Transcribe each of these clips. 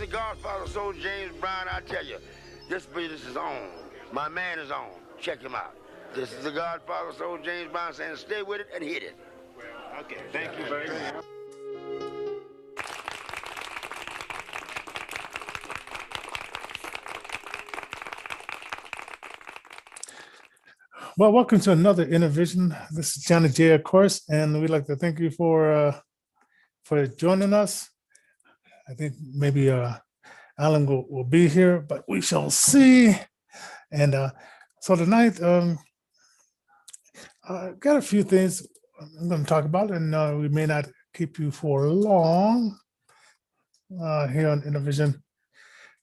Godfather Soul James Brown. I tell you, this business is on. My man is on. Check him out. This is the Godfather Soul James Brown saying stay with it and hit it. Okay, thank you very much. Well, welcome to another Innervision. This is Johnny J, of course, and we'd like to thank you for joining us. I think maybe Alan will be here, but we shall see. And so tonight, I got a few things I'm going to talk about, and we may not keep you for long here on Innervision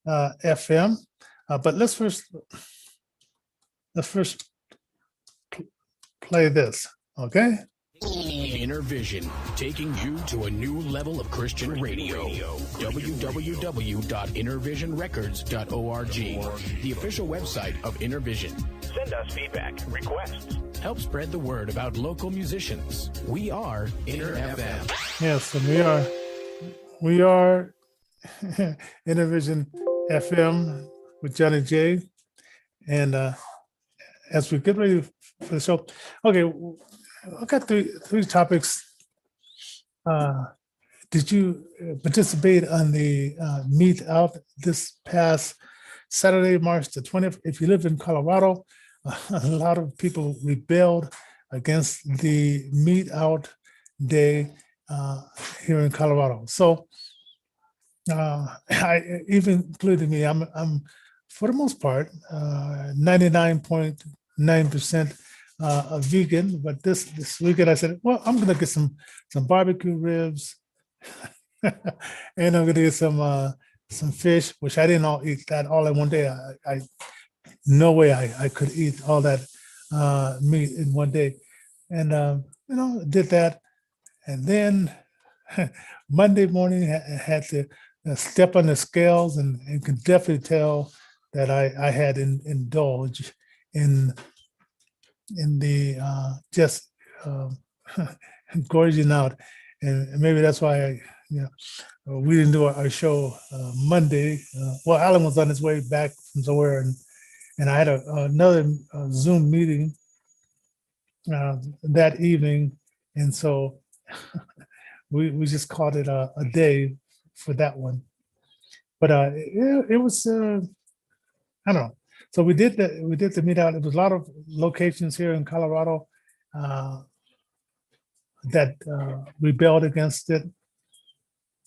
FM. But let's first play this, okay? Innervision, taking you to a new level of Christian radio. www.innervisionrecords.org, the official website of Innervision. Send us feedback, requests. Help spread the word about local musicians. We are Inner FM. Yes, and we are Innervision FM with Johnny J. And as we get ready for the show, okay, I got three topics. Did you participate on the meet out this past Saturday, March the 20th? If you live in Colorado, a lot of people rebelled against the meet out day here in Colorado. So I even included me. I'm for the most part 99.9% a vegan, but this weekend I said, well, I'm gonna get some barbecue ribs, and I'm gonna get some fish, which I didn't all eat that all in one day. I no way I could eat all that meat in one day, and did that, and then Monday morning I had to step on the scales and could definitely tell that I had indulged in the just gorging out, and maybe that's why we didn't do our show Monday. Well, Alan was on his way back from somewhere, and I had another Zoom meeting that evening, and so we just called it a day for that one. But it was I don't know. So we did the meet out. It was a lot of locations here in Colorado that rebelled against it,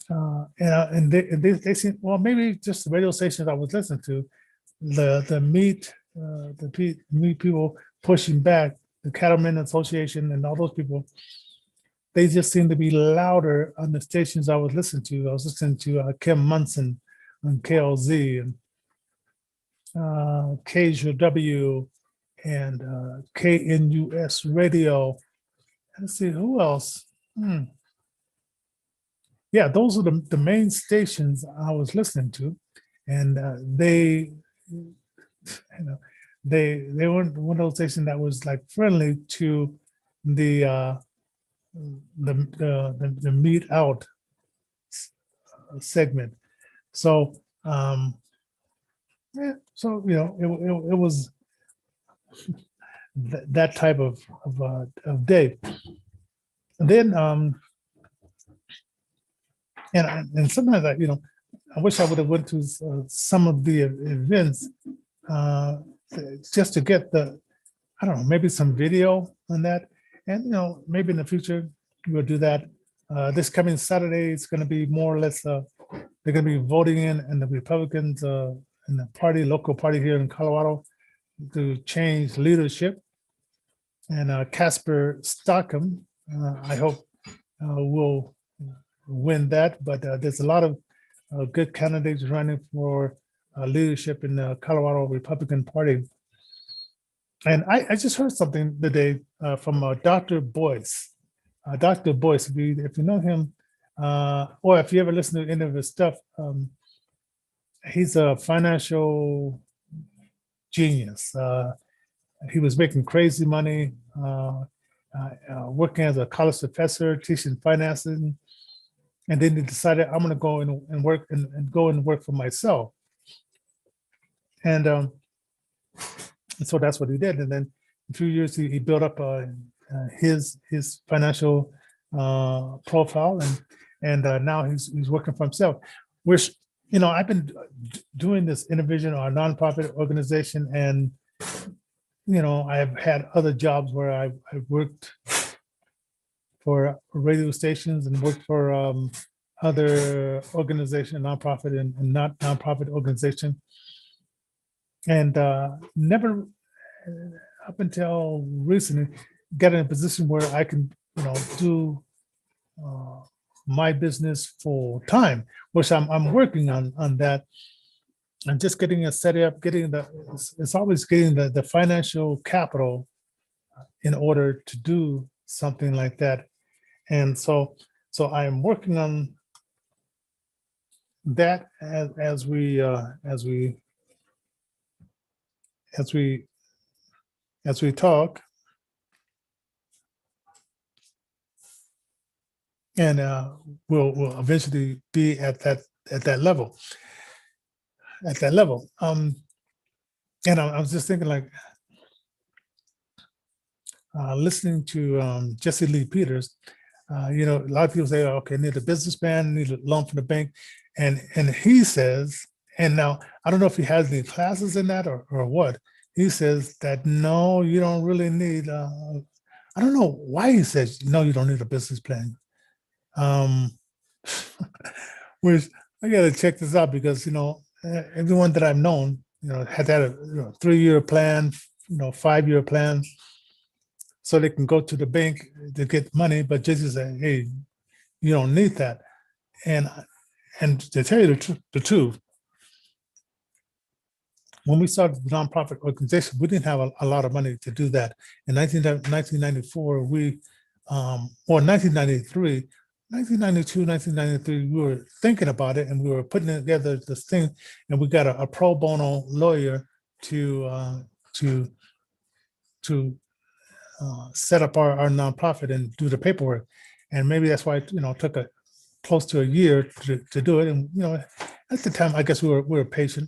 and they seem, well, maybe just the radio stations I was listening to, the meat people pushing back, the Cattlemen Association and all those people, they just seem to be louder on the stations I was listening to. I was listening to Kim Munson on KLZ and KJW and KNUS Radio. Let's see, who else? Yeah, those are the main stations I was listening to, and they weren't one of those stations that was like friendly to the meet out segment. So so it was that type of day. And then and sometimes I wish I would have went to some of the events just to get I don't know, maybe some video on that, and maybe in the future we'll do that. This coming Saturday, it's going to be more or less they're going to be voting in the Republicans in the local party here in Colorado to change leadership. And Casper Stockham, I hope will win that. But there's a lot of good candidates running for leadership in the Colorado Republican Party. And I just heard something today from Dr. Boyce. Dr. Boyce, if you know him, or if you ever listen to any of his stuff, he's a financial genius. He was making crazy money, working as a college professor, teaching financing, And then he decided I'm going to go and work and go and work for myself. And so that's what he did. And then in a few years, he built up his financial profile, and now he's working for himself. Which, I've been doing this Innervision, our nonprofit organization, and I've had other jobs where I've worked for radio stations and worked for other organization, nonprofit and not nonprofit organization, and never up until recently got in a position where I can do my business full time, which I'm working on that. I'm just getting it set up, it's always getting the financial capital in order to do something like that. And so I'm working on that as we talk. And we'll eventually be at that level. And I was just thinking, like, listening to Jesse Lee Peters. A lot of people say, okay, I need a business plan, need a loan from the bank, and he says, and now I don't know if he has any classes in that or what. He says that no, you don't really need. I don't know why he says no, you don't need a business plan. Which I got to check this out, because everyone that I've known had that a 3-year plan, 5-year plan, so they can go to the bank to get money. But just say, hey, you don't need that. And to tell you the truth, when we started the nonprofit organization, we didn't have a lot of money to do that. In 1994, 1993, 1992, 1993, we were thinking about it, and we were putting together this thing, and we got a pro bono lawyer to set up our nonprofit and do the paperwork. And maybe that's why it took close to a year to do it. And at the time, I guess we were patient.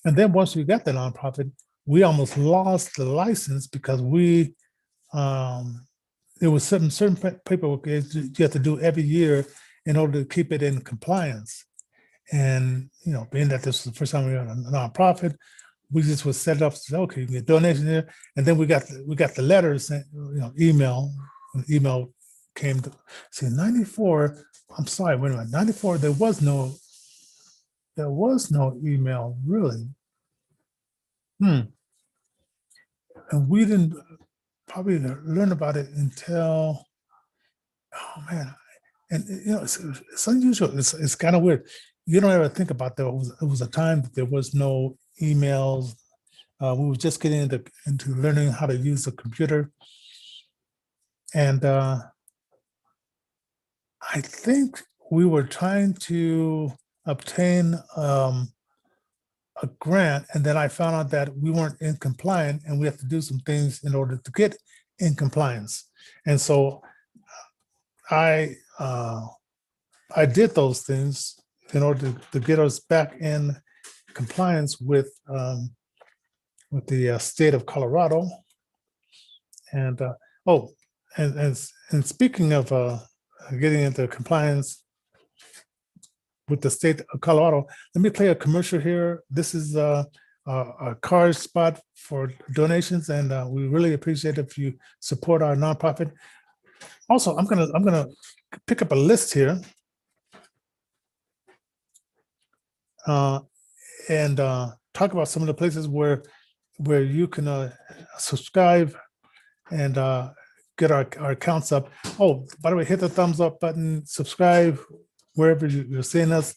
And then once we got the nonprofit, we almost lost the license, because there was certain paperwork you have to do every year in order to keep it in compliance. And being that this was the first time we were a nonprofit, we just would set it up. So, okay, you can get donation here, and then we got the letters, email. When email came to see 94. I'm sorry, wait a minute. 94. There was no email, really. And we didn't probably learn about it until, oh man, and it's unusual. It's kind of weird. You don't ever think about that. It was a time that there was no emails. We were just getting into learning how to use the computer, and I think we were trying to obtain a grant, and then I found out that we weren't in compliant, and we have to do some things in order to get in compliance. And so I did those things in order to get us back in compliance with the state of Colorado. And and speaking of getting into compliance with the state of Colorado, let me play a commercial here. This is a card spot for donations, and we really appreciate if you support our nonprofit. Also, I'm gonna pick up a list here, and talk about some of the places where you can subscribe and get our accounts up. Oh, by the way, hit the thumbs up button, subscribe wherever you're seeing us,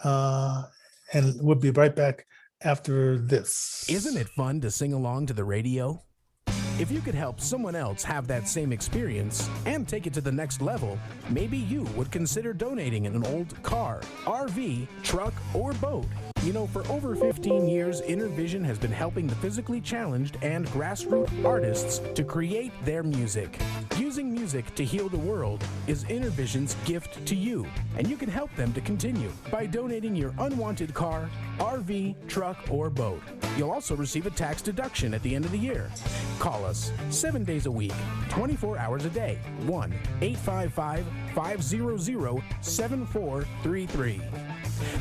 and we'll be right back after this. Isn't it fun to sing along to the radio? If you could help someone else have that same experience and take it to the next level, maybe you would consider donating an old car, RV, truck, or boat. You know, for over 15 years, Innervision has been helping the physically challenged and grassroots artists to create their music. Using music to heal the world is Innervision's gift to you, and you can help them to continue by donating your unwanted car, RV, truck, or boat. You'll also receive a tax deduction at the end of the year. Call us 7 days a week, 24 hours a day, 1-855-500-7433.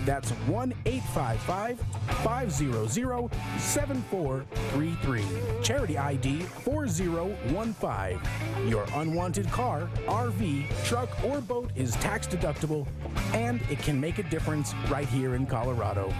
That's 1-855-500-7433. Charity ID 4015. Your unwanted car, RV, truck, or boat is tax deductible, and it can make a difference right here in Colorado.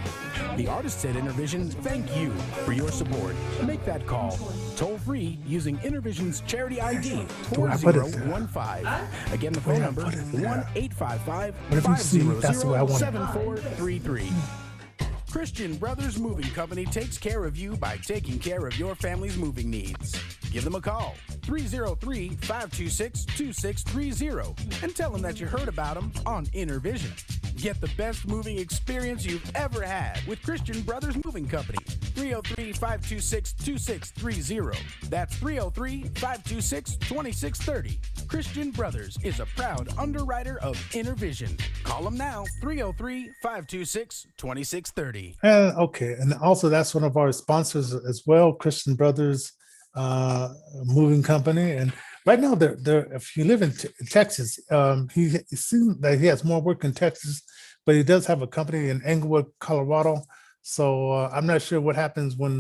The artists at Innervision thank you for your support. Make that call toll free using Innervision's charity ID 4015. Again, the phone number 1-855-500-7433. Christian Brothers Moving Company takes care of you by taking care of your family's moving needs. Give them a call, 303-526-2630, and tell them that you heard about them on Innervision. Get the best moving experience you've ever had with Christian Brothers Moving Company. 303-526-2630. That's 303-526-2630. Christian Brothers is a proud underwriter of Innervision. Call them now, 303-526-2630. And okay, and also that's one of our sponsors as well, Christian Brothers Moving Company. And right now, they're if you live in Texas, it seems that he has more work in Texas, but he does have a company in Englewood, Colorado. So I'm not sure what happens when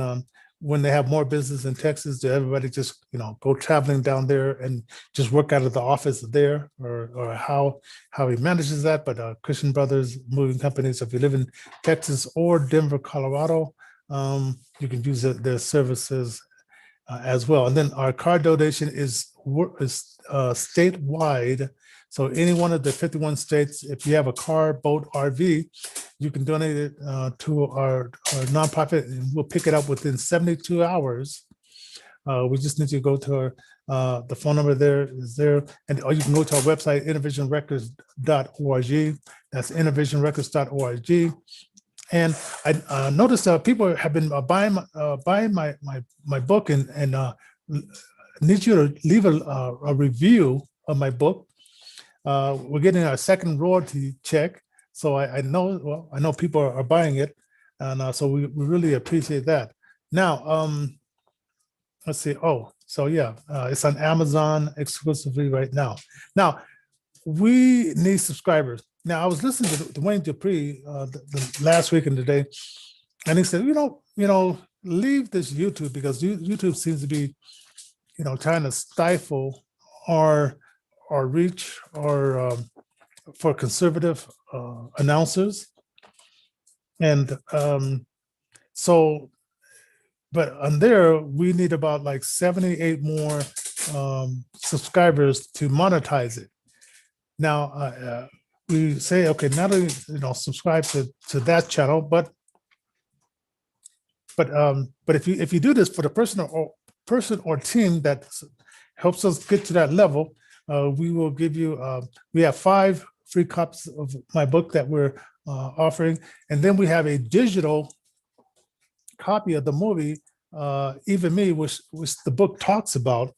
they have more business in Texas. Do everybody just go traveling down there and just work out of the office there, or how he manages that? But Christian Brothers Moving Companies, if you live in Texas or Denver, Colorado, you can use their services as well. And then our car donation is statewide. So any one of the 51 states, if you have a car, boat, RV, you can donate it to our nonprofit, and we'll pick it up within 72 hours. We just need to go to the phone number there is there, or you can go to our website, innervisionrecords.org. That's innervisionrecords.org. And I noticed people have been buying my book, and need you to leave a review of my book. We're getting our second royalty check, so I know people are buying it, and so we really appreciate that. Now, let's see. Oh, so yeah, it's on Amazon exclusively right now. Now, we need subscribers. Now, I was listening to Dwayne Dupree the last week and today, and he said, leave this YouTube, because YouTube seems to be, trying to stifle our reach or for conservative announcers. And but on there, we need about like 78 more subscribers to monetize it. Now, we say, okay, not only subscribe to that channel, but if you do this for the person or team that helps us get to that level, we will give you. We have 5 free copies of my book that we're offering, and then we have a digital copy of the movie, Even Me, which the book talks about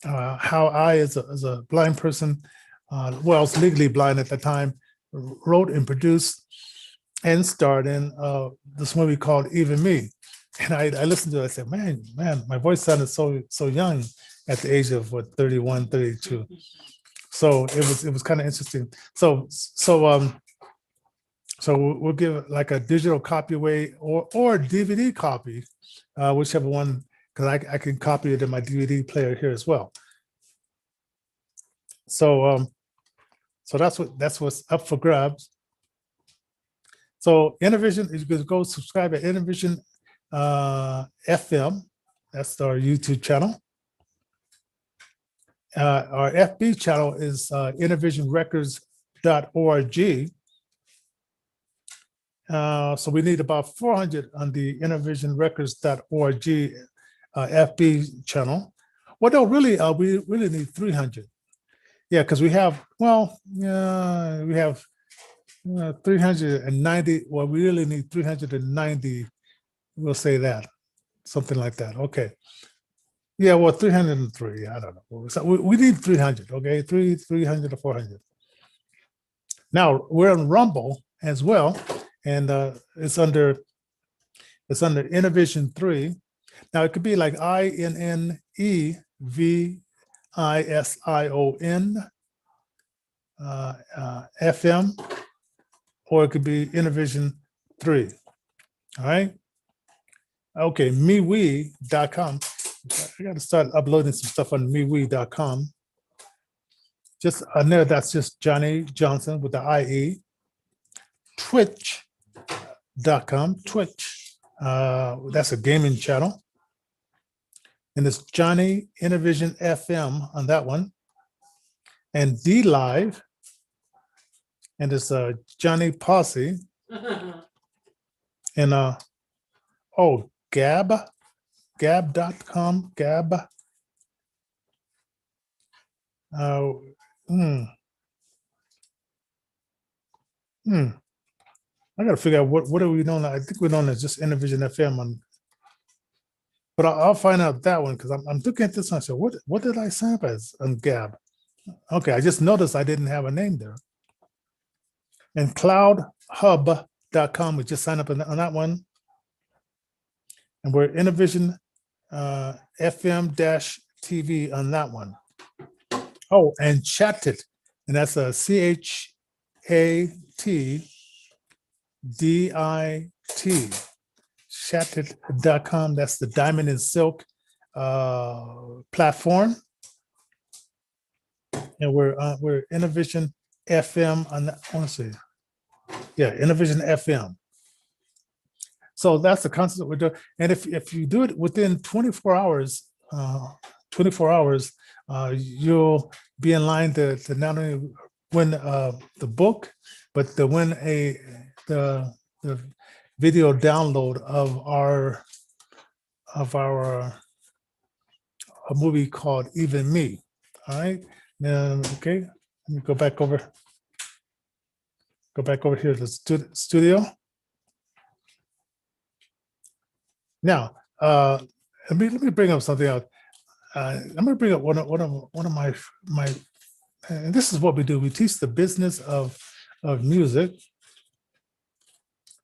how I, as a blind person, I was legally blind at the time, wrote and produced and starred in this movie called Even Me. And I listened to it, I said, man, my voice sounded so young at the age of 31, 32. So it was kind of interesting. So we'll give like a digital copy away or a DVD copy, whichever one, because I can copy it in my DVD player here as well. So that's what's up for grabs. So Innervision, you can go subscribe at Innervision FM. That's our YouTube channel. Our FB channel is innervisionrecords.org. So we need about 400 on the innervisionrecords.org FB channel. Well, no, really, we really need 300. Yeah, because we have 390. Well, we really need 390. We'll say that, something like that. Okay. Yeah, well, 303. I don't know. So we need 300. Okay, 300 to 400. Now we're on Rumble as well, and it's under Innervision 3. Now it could be like INNEVISION, FM, or it could be Innervision 3. All right. Okay, MeWe.com. I got to start uploading some stuff on MeWe.com. Just on there, that's just Johnny Johnson with the IE. Twitch.com. Twitch. That's a gaming channel. And it's Johnny Innervision FM on that one. And D Live. And it's Johnny Posse. And Gab.com. Gab. I got to figure out what are we known. I think we're known as just Innervision FM on, but I'll find out that one because I'm looking at this and I said, what did I sign up as on Gab? Okay, I just noticed I didn't have a name there. And cloudhub.com, we just signed up on that one. And we're Innervision FM-TV on that one. Oh, and Chatted, and that's a CHATDIT, Chatted.com. That's the Diamond and Silk platform. And we're Innervision FM on that. I want to say, yeah, Innervision FM. So that's the concept we're doing. And if you do it within 24 hours, you'll be in line to not only win the book, but to win the video download of a movie called Even Me. All right. Okay. Let me go back over here to the studio. Now, let me bring up something else. I'm going to bring up one of my and this is what we do. We teach the business of music.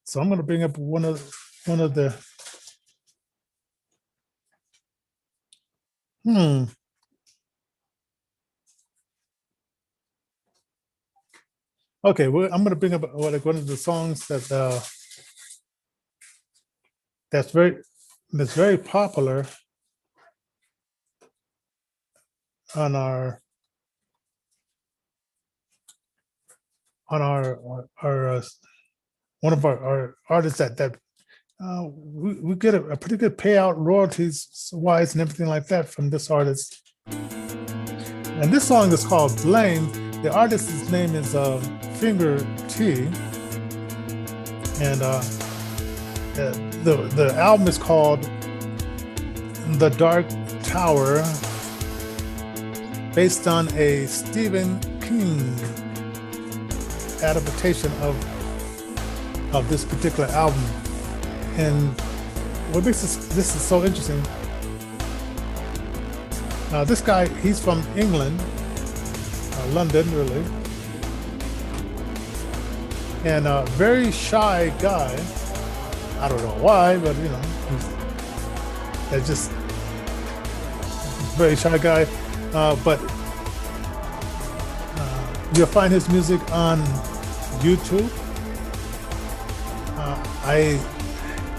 So I'm going to bring up one of the Okay, I'm going to bring up one of the songs that's very popular on our one of our artists that we get a pretty good payout royalties wise and everything like that from this artist. And this song is called Blame. The artist's name is Finger T, and the album is called The Dark Tower, based on a Stephen King adaptation of this particular album. And what makes this is so interesting, this guy, he's from England, London really, and a very shy guy. I don't know why, but you know, he's just a very shy guy. But you'll find his music on YouTube. I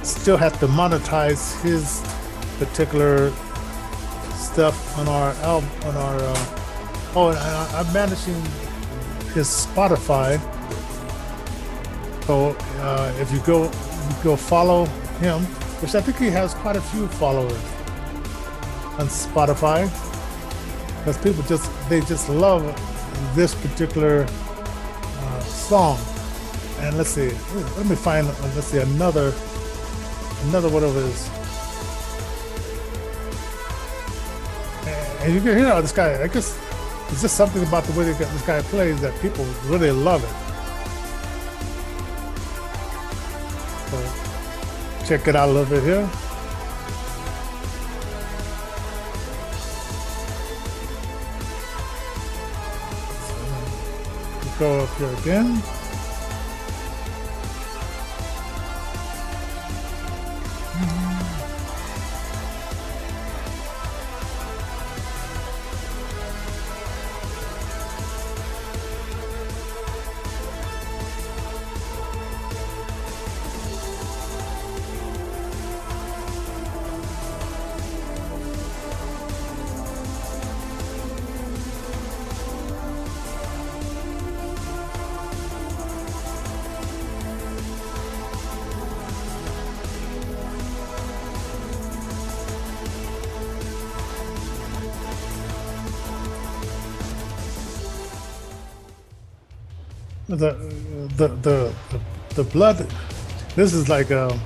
still have to monetize his particular stuff on our album, on our and I'm managing his Spotify. So if you go follow him, which I think he has quite a few followers on Spotify, because people just love this particular song. And let's see, let me find, let's see, another one of his. And you can hear this guy, I guess it's just something about the way this guy plays that people really love it. check it out a little bit here. So, go up here again. The blood. This is like the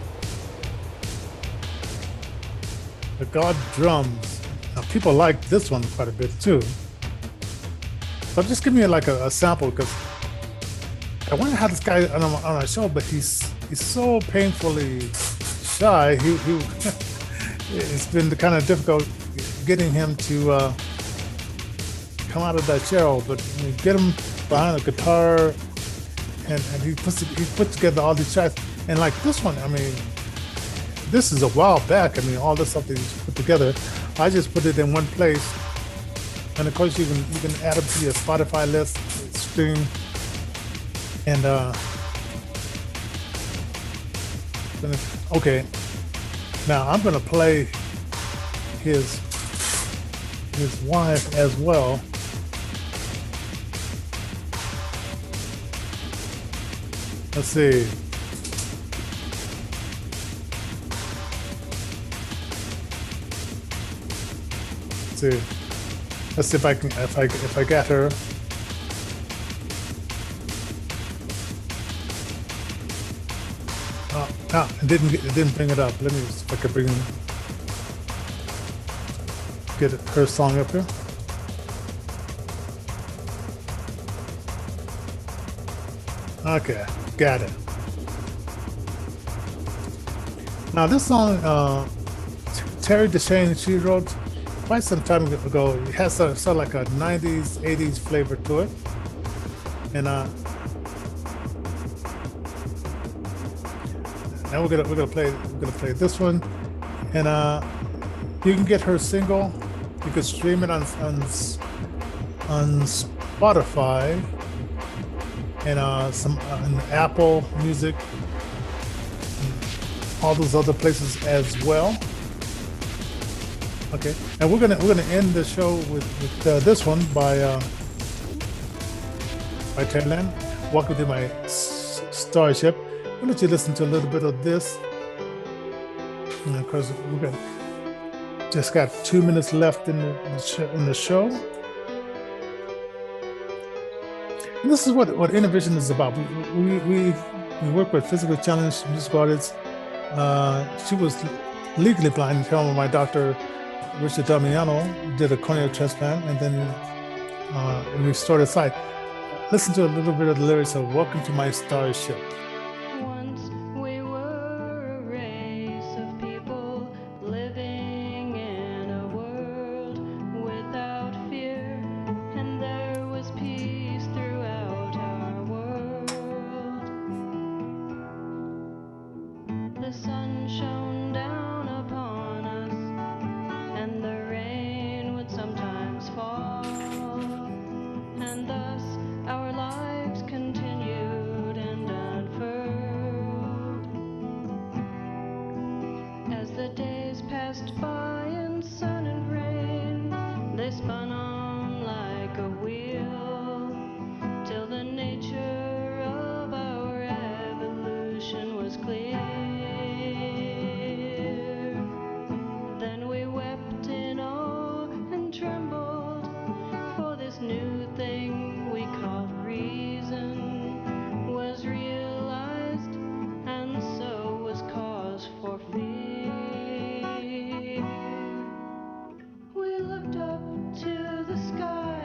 God drums. Now, people like this one quite a bit too. So just give me like a sample, because I wonder how this guy on a show, but he's so painfully shy. He it's been kind of difficult getting him to come out of that shell, but you get him behind a guitar, and he put together all these tracks. And like this one, I mean, this is a while back. I mean, all this stuff that he's put together, I just put it in one place. And of course, you can add them to your Spotify list, stream, and okay. Now I'm gonna play his wife as well. Let's see. Let's see if I get her. It didn't bring it up. Let me see if I can get her song up here. Okay, got it. Now this song, Terry DeShane, she wrote quite some time ago. It has sort of like a 90s, 80s flavor to it. And now we're gonna play this one. And you can get her single. You can stream it on Spotify and on Apple Music, and all those other places as well. Okay, and we're gonna end the show with this one by Thailand. Welcome to my starship. I'll let you listen to a little bit of this. And of course, we're just got 2 minutes left in the show. And this is what Innervision is about. We work with physically challenged musical artists. She was legally blind until my doctor, Richard Damiano, did a corneal transplant, and then restored her sight. Listen to a little bit of the lyrics of "Welcome to My Starship." Once we were a race of people living in a world without fear, and there was peace throughout our world. The sun shone down upon us, and the rain would sometimes fall, and thus our lives continued and unfurled. As the days passed by in sun and rain, they spun on like a wheel, till the nature of our evolution was clear. Then we wept in awe and trembled, for this new thing we called reason was realized, and so was cause for fear. We looked up to the sky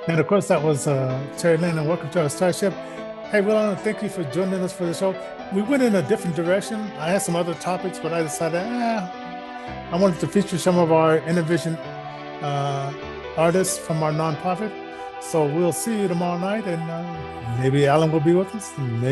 And of course, that was Terry Lynn, and welcome to our Starship. Hey, Willon, thank you for joining us for the show. We went in a different direction. I had some other topics, but I decided I wanted to feature some of our Innervision artists from our nonprofit. So we'll see you tomorrow night, and maybe Alan will be with us. Maybe